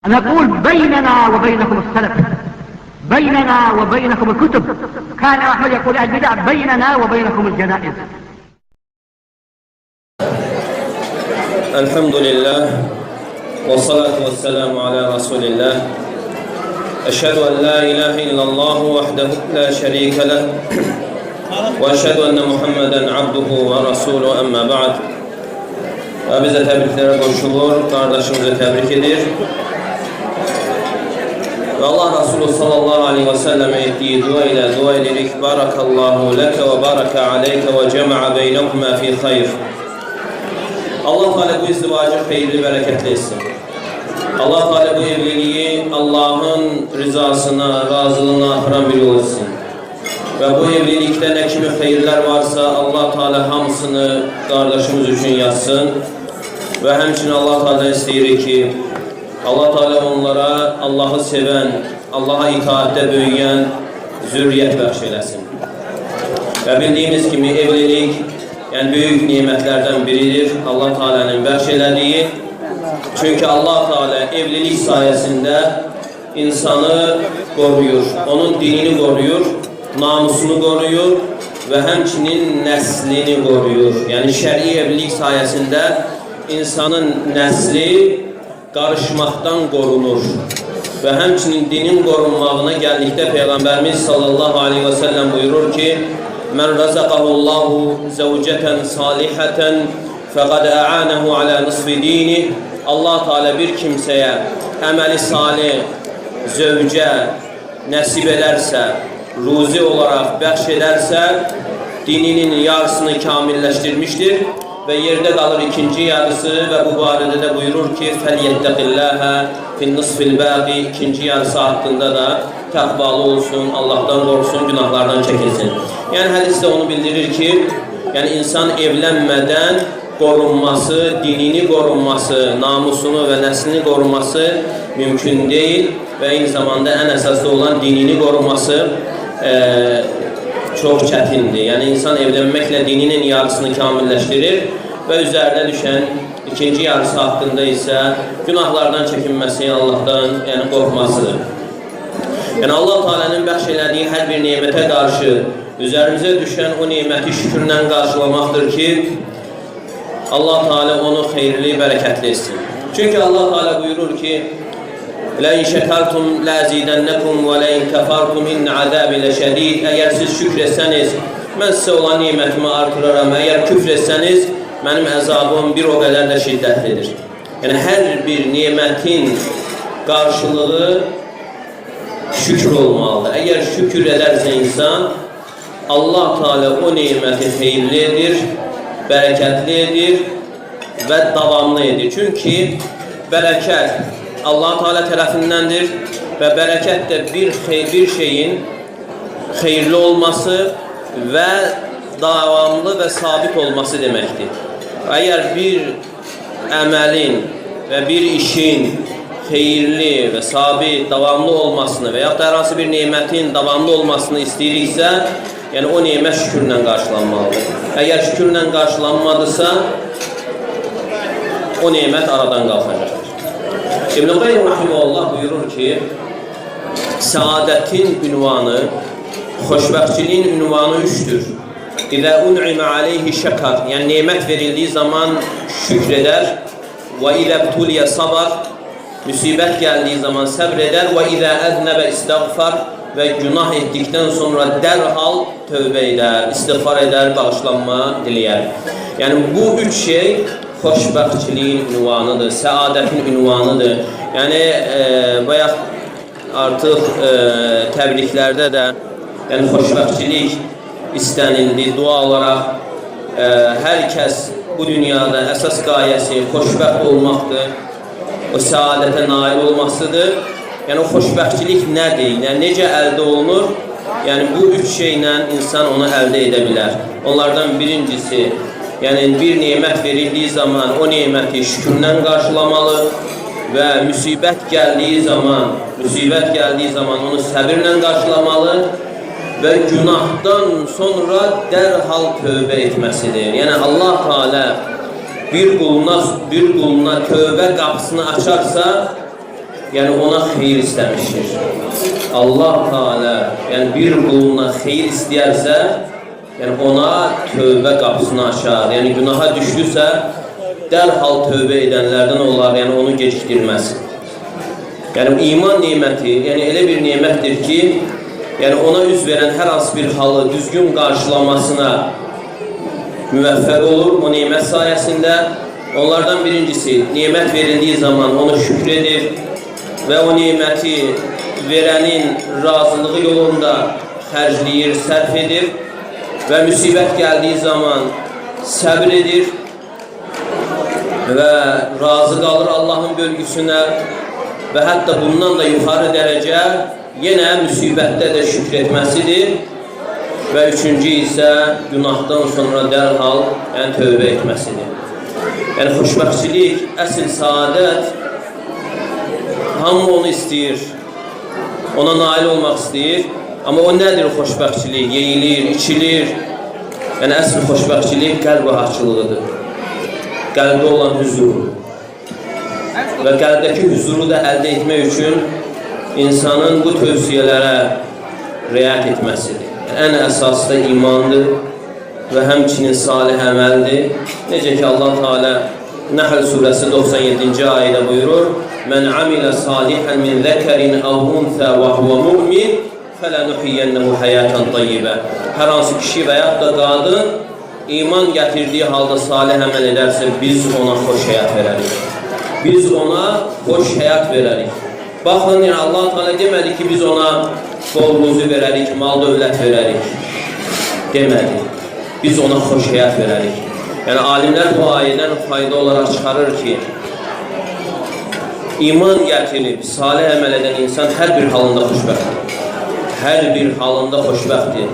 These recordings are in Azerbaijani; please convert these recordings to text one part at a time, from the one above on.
نقول بيننا وبينكم السلف، بيننا وبينكم الكتب. كان أحمد يقول البدع بيننا وبينكم الجنائز. الحمد لله والصلاة والسلام على رسول الله. أشهد أن لا إله إلا الله وحده لا şerike له وأشهد أن محمدا عبده ورسوله أما بعد. Ve bize tebriklere koşulur, kardeşimize tebrik edir. Ve Allah Resulü sallallahu aleyhi ve sellem ettiği dua ile dua edirik. Barakallahu leke ve baraka aleyke ve cema'a beynekuma fi hayr. Allah Teala bu izdivacı hayırlı, bereketli etsin. Allah Teala bu evliliği Allah'ın rızasına, razılığına artıran biri olsun. Ve bu evlilikte ne kimi hayırlar varsa Allah Teala hamısını kardeşimiz için yazsın. Ve hemçinin Allah Teala isteyir ki Allah Teala onlara Allah'ı seven, Allah'a itaatte büyüyen zürriyet bahşeylesin. Ve bildiğimiz gibi evlilik yani büyük nimetlerden biridir Allah Teala'nın bahşeylediği. Çünkü Allah Teala evlilik sayesinde insanı koruyor, onun dinini koruyor, namusunu koruyor ve hemçinin neslini koruyor. Yani şer'i evlilik sayesinde insanın nesli karışmaktan korunur. Ve hemçinin dinin korunmağına geldikte Peygamberimiz sallallahu aleyhi ve sellem buyurur ki men razakahullahu zevceten saliheten fekad a'anehu ala nisfi dini. Allah Teala bir kimseye emeli salih zevce nasip ederse, ruzi olarak bahşederse dininin yarısını kamilleştirmiştir ve yerde kalır ikinci yarısı ve bu barede de buyurur ki فَلْيَتَّقِ fin nisfil bâqi. İkinci yarısı hakkında da takvalı olsun, Allah'tan korksun, günahlardan çekinsin. Yani hadis de onu bildirir ki yani insan evlenmeden korunması, dinini korunması, namusunu ve neslini korunması mümkün değil ve aynı zamanda en esaslı olan dinini korunması çok çetindir. Yani insan evlenmekle dininin yarısını kamilleştirir ve üzerine düşen ikinci yarısı hakkında ise günahlardan çekinmesi, Allah'tan yani korkmasıdır. Yani Allah Teala'nın bahşeylediği her bir nimete karşı üzerimize düşen o nimeti şükürle karşılamaktır ki Allah Teala onu hayırlı, bereketli etsin. Çünkü Allah Teala buyurur ki لَاِنْ شَكَرْتُمْ لَازِيدَنَّكُمْ وَلَاِنْ كَفَرْتُمْ اِنْ عَذَابِ لَشَد۪يدٍ. Eğer siz şükretseniz ben size olan nimetimi artırırım. Eğer küfretseniz benim azabım bir o kadar da şiddetlidir. Yani her bir nimetin karşılığı şükür olmalıdır. Eğer şükür ederse insan Allah Teala o nimeti hayırlıdır, bereketlidir ve devamlıdır. Çünkü bereket Allah Teala tarafındandır ve bereket de bir şeyin hayırlı olması ve devamlı ve sabit olması demektir. Eğer bir emelin ve bir işin hayırlı ve sabit, devamlı olmasını veya da herhangi bir nimetin devamlı olmasını istəyiriksə, yani o nimet şükürlə karşılanmalıdır. Eğer şükürlə karşılanmadısa o nimet aradan kalkacaktır. İbn-i Qayyim Rahimullah buyurur ki saadetin ünvanı, xoşbəxtçiliğin ünvanı üçtür. İzâ un'ime aleyhi şekar, yani nimet verildiği zaman şükreder. Ve izâ btuliye sabar, musibet geldiği zaman sabreder. Ve izâ eznebe istagfar, ve günah ettikten sonra derhal tövbe eder, istiğfar eder, bağışlanma dileyer. Yani bu üç şey xoşbəxtçiliğin ünvanıdır, saadetin ünvanıdır. Yani bayağı artık təbriklerde de yani xoşbəxtçilik istenildi, dua olarak herkes bu dünyada esas gayesi xoşbəxt olmaktır, o saadete nail olmasıdır. Yani o xoşbəxtçilik nedir? Yani necə əldə olunur? Yani bu üç şeyle insan onu elde edebilir. Onlardan birincisi, yani bir nimet verildiği zaman o nimeti şükürle karşılamalı ve musibet geldiği zaman onu sabırla karşılamalı ve günahdan sonra derhal tövbe etmesidir. Yani Allah Teala bir kuluna tövbe kapısını açarsa yəni ona xeyir istəmişdir. Allah Teala yəni bir quluna xeyir istəyərsə, yəni ona tövbə qapısını açar. Yəni günaha düşdüsə, dərhal tövbə edənlərdən olar, yəni onu gecikdirməz. Yəni iman neməti, yəni elə bir nemətdir ki, yəni ona üz verən hər hansı bir halı düzgün qarşılamasına müvəffəq olur o nemət sayəsində. Onlardan birincisi, nemət verildiyi zaman onu şükür edir və o neməti verənin razılığı yolunda xərcləyir, sərf edir və müsibət gəldiyi zaman səbr edir və razı qalır Allahın bölgüsünə və hətta bundan da yuxarı dərəcə yenə müsibətdə də şükür etməsidir və üçüncü isə günahdan sonra dərhal tövbə etməsidir. Yəni xoşbəxtçilik, əsl saadət hamı onu istəyir, ona nail olmaq istəyir, amma o nədir xoşbəxtçilik? Yeyilir, içilir. Yəni əsl xoşbəxtçilik qəlb rahatçılığıdır, qəlbdə olan hüzur və qəlbdəki hüzuru da əldə etmək üçün insanın bu tövsiyələrə riayət etməsidir. Ən əsası da imandır və həmçinin salih əməldir. Necə ki Allah Teala Nəhl surəsi 97-ci ayədə buyurur: "Mən amilə salihan min zəkerin əv unsə və huvə mu'min fələnuhiyyənəhu həyatan tayyibə." Hər hansı kişi və yaxud da qadın iman gətirdiyi halda salih əməl edərsə, biz ona xoş həyat verərik. Biz ona xoş həyat verərik. Baxın, yəni Allah Teala demədi ki, biz ona bol ruzu verərik, mal dövlət verərik. Demədi. Biz ona xoş həyat verərik. Yəni alimlər bu ayədən fayda olaraq çıxarır ki, iman gətirib, salih əməl edən insan hər bir halında xoşbəxtdir. Hər bir halında xoşbəxtdir.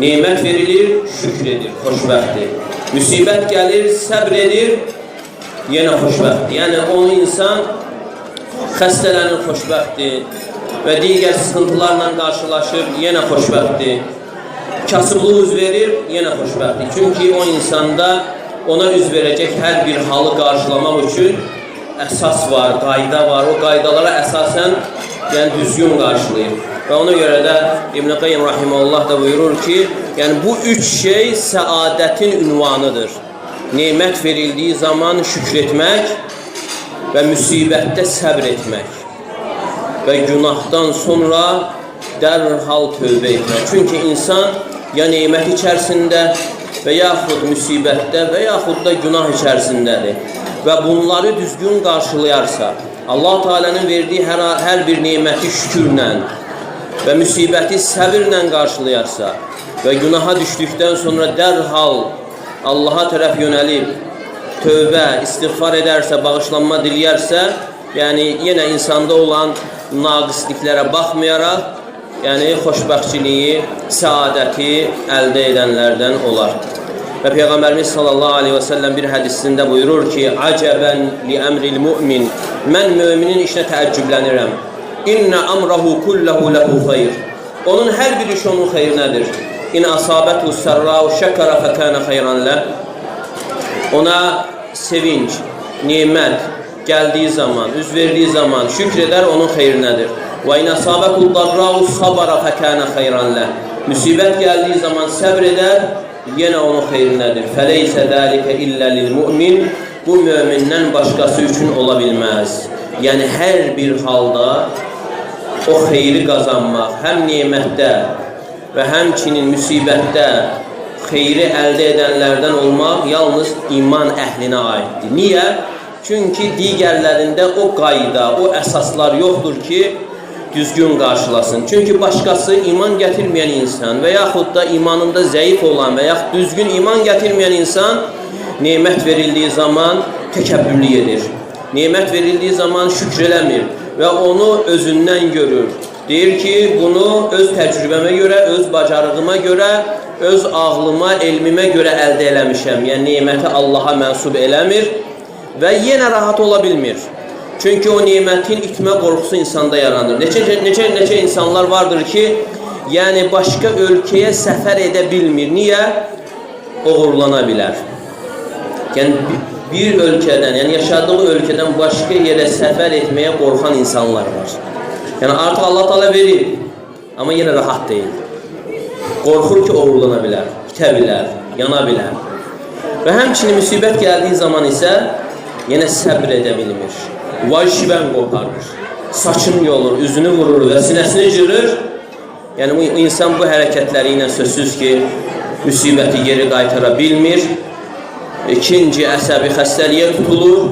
Nemət verilir, şükür edir, xoşbəxtdir. Müsibət gəlir, səbr edir, yenə xoşbəxtdir. Yəni o insan xəstələnir, xoşbəxtdir və digər sıxıntılarla qarşılaşır, yenə xoşbəxtdir. Kasıblıq üz verir, yenə xoşbəxtdir. Çünki o insanda ona üz verəcək hər bir halı qarşılamaq üçün əsas var, qayda var. O qaydalara əsasən düzgün qarşılayır. Və ona görə də İbn Qayyim Rahiməhullah da buyurur ki, yəni bu üç şey səadətin ünvanıdır. Nemət verildiyi zaman şükür etmək və müsibətdə səbr etmək və günahdan sonra dərhal tövbə etmək. Çünki insan ya nemət içərisində və yaxud müsibətdə və yaxud da günah içərisindədir və bunları düzgün qarşılayarsa, Allah Teala'nın verdiyi hər bir neməti şükürlə və müsibəti səbirlə qarşılayarsa və günaha düşdükdən sonra dərhal Allaha tərəf yönəlib tövbə, istiğfar edərsə, bağışlanma diləyərsə, yəni yenə insanda olan naqisliklərə baxmayaraq, yəni xoşbəxtçiliyi, səadəti əldə edənlərdən olar. Və Peyğəmbərimiz sallallahu aleyhi və səlləm bir hədisində buyurur ki, "Acəbən li əmril mümin." Mən müminin işinə təəccüblənirəm. "İnnə əmrəhu kulləhu ləhu xeyr." Onun hər bir iş onun xeyrinədir. "İn asabətu sərrau şəkərə fəkənə xeyran ləh." Ona sevinç, nemət gəldiyi zaman, üz verdiyi zaman şükr edər, onun xeyrinədir. "Və in asabətu darrau sabara fəkənə xeyran ləh." Müsibət gəldiyi zaman səbr edər, yenə onun xeyrinədir. "Fəleysə dəlikə illə lil-mümin." Bu mömindən başqası üçün ola bilməz. Yəni hər bir halda o xeyri qazanmaq, həm nemətdə və həmçinin müsibətdə xeyri əldə edənlərdən olmaq yalnız iman əhlinə aiddir. Niyə? Çünki digərlərində o qayda, o əsaslar yoxdur ki, düzgün qarşılasın. Çünki başqası iman gətirməyən insan və yaxud da imanında zəif olan və yaxud düzgün iman gətirməyən insan nemət verildiyi zaman təkəbbürlük edir. Nemət verildiyi zaman şükr eləmir və onu özündən görür. Deyir ki, bunu öz təcrübəmə görə, öz bacarığıma görə, öz ağlıma, elmimə görə əldə eləmişəm. Yəni neməti Allaha mənsub eləmir və yenə rahat ola bilmir. Çünki o nemətin itmə qorxusu insanda yaranır. Neçə insanlar vardır ki, yəni başqa ölkəyə səfər edə bilmir. Niyə? Oğurlana bilər. Yəni bir ölkədən, yəni yaşadığı ölkədən başqa yerə səfər etməyə qorxan insanlar var. Yəni artıq Allah Teala verir, amma yenə rahat deyil. Qorxur ki, oğurlana bilər, itə bilər, yana bilər. Və həmçinin müsibət gəldiyi zaman isə yenə səbr edə bilmir. Vay-şivən qoparır, saçını yolur, üzünü vurur və sinəsini cırır. Yəni bu insan bu hərəkətləri ilə sözsüz ki, müsibəti geri qaytara bilmir. İkinci, əsəbi xəstəliyə tutulur.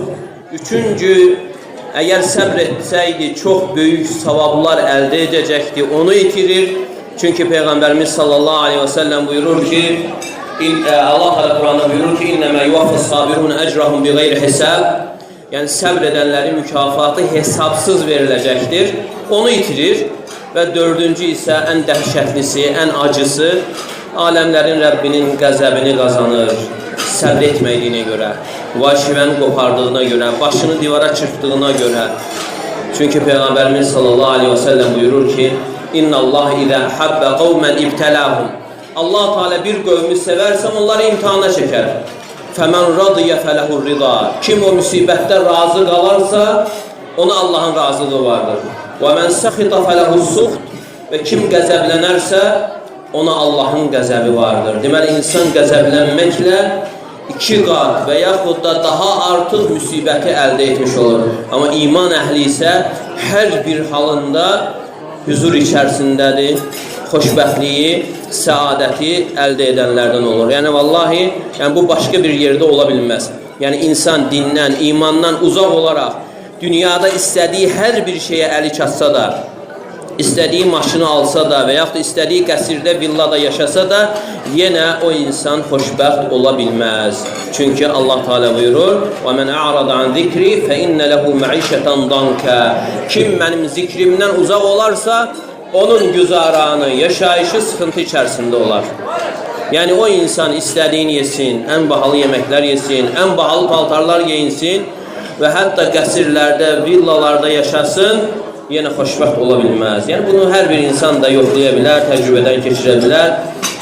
Üçüncü, əgər səbr etsəydi, çox böyük savablar əldə edəcəkdi, onu itirir. Çünki Peyğəmbərimiz sallallahu aleyhi və səlləm buyurur ki, Allah Teala Quranda buyurur ki, İnnəmə yuvaffəs sabirun əcrahum bi qeyri hesab. Yəni səbr edənlərin mükafatı hesabsız veriləcəkdir. Onu itirir. Və dördüncü isə ən dəhşətlisi, ən acısı, aləmlərin Rəbbinin qəzəbini qazanır. Səbr etmədiyinə görə, vay-şivəni qopardığına görə, başını divara çırpdığına görə. Çünki Peyğəmbərimiz sallallahu aleyhi və səlləm buyurur ki, İnna Allah ilə həbbə qavmən ibtələhum. Allah Teala bir qövmü sevərsə, onları imtihana çəkər. Fəmən radiyyə fələhur rida. Kim o müsibətdə razı qalarsa, ona Allahın razılığı vardır. Və mən səxita fələhus suxt. Və kim qəzəblənərsə, ona Allahın qəzəbi vardır. Deməli, insan qəzəblənməklə 2 qat və yaxud da daha artıq müsibəti əldə etmiş olur. Amma iman əhli isə hər bir halında hüzur içərisindədir, xoşbəxtliyi, səadəti əldə edənlərdən olur. Yəni, vallahi, bu başqa bir yerdə ola bilməz. Yəni, insan dindən, imandan uzaq olaraq dünyada istədiyi hər bir şeyə əli çatsa da, istədiyi maşını alsa da və yaxud da istədiyi qəsirdə, villada yaşasa da, yenə o insan xoşbəxt ola bilməz. Çünki Allah Teala buyurur, وَمَنْ أَعْرَضَ عَنْ ذِكْرِ فَإِنَّ لَهُ مَعِشَةً ضَنْكَ. Kim mənim zikrimdən uzaq olarsa, onun güzaranı, yaşayışı sıxıntı içərisində olar. Yəni o insan istədiyini yesin, ən bahalı yeməklər yesin, ən bahalı paltarlar geyinsin və hətta qəsirlərdə, villalarda yaşasın, yenə xoşbəxt ola bilməz. Yəni bunu hər bir insan da yoxlaya bilər, təcrübədən keçirə bilər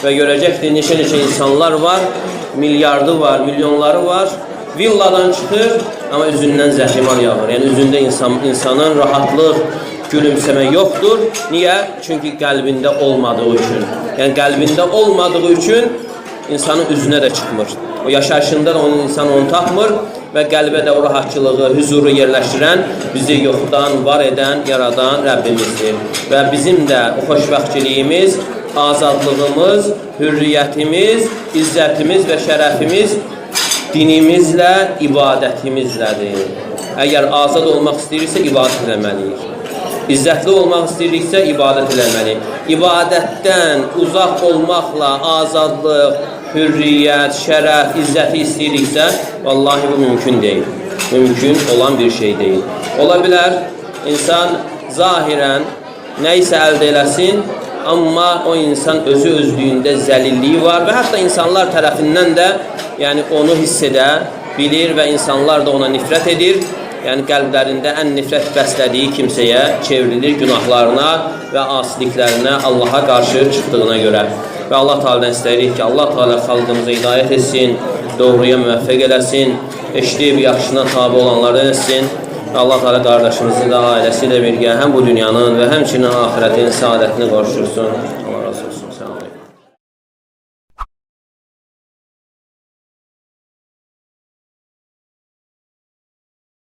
və görəcəkdir, neçə-neçə insanlar var, milyardı var, milyonları var, villadan çıxır, amma üzündən zəhriman yağır. Yəni üzündə insanın rahatlıq, gülümsəmə yoxdur. Niyə? Çünki qəlbində olmadığı üçün. Yəni qəlbində olmadığı üçün insanın üzünə də çıxmır. O yaşayışında da insan onu tapmır və qəlbə də o rahatçılığı, hüzuru yerləşdirən, bizi yoxdan var edən, yaradan Rəbbimizdir. Və bizim də o xoşbəxtçiliyimiz, azadlığımız, hürriyyətimiz, izzətimiz və şərəfimiz dinimizlə, ibadətimizlədir. Əgər azad olmaq istəyirsə, ibadət eləməliyik. İzzətli olmaq istəyiriksə, ibadət eləməliyik. İbadətdən uzaq olmaqla azadlıq, hürriyyət, şərəf, izzəti istəyiriksə, vallahi bu mümkün deyil. Mümkün olan bir şey deyil. Ola bilər, insan zahirən nə isə əldə eləsin, amma o insan özü özlüyündə zəlilliyi var və hətta insanlar tərəfindən də onu hiss edə bilir və insanlar da ona nifrət edir. Yəni qəlblərində ən nifrət bəslədiyi kimsəyə çevrilir günahlarına və asiliklərinə Allaha qarşı çıxdığına görə. Və Allah Teala'dan istəyirik ki, Allah Teala xalqımıza hidayət etsin, doğruya müvəffəq eləsin, eşidib yaxşına tabi olanlardan etsin. Allah Teala qardaşımızı da ailəsi ilə birgə həm bu dünyanın və həmçinin ahirətin saadətini qorşursun.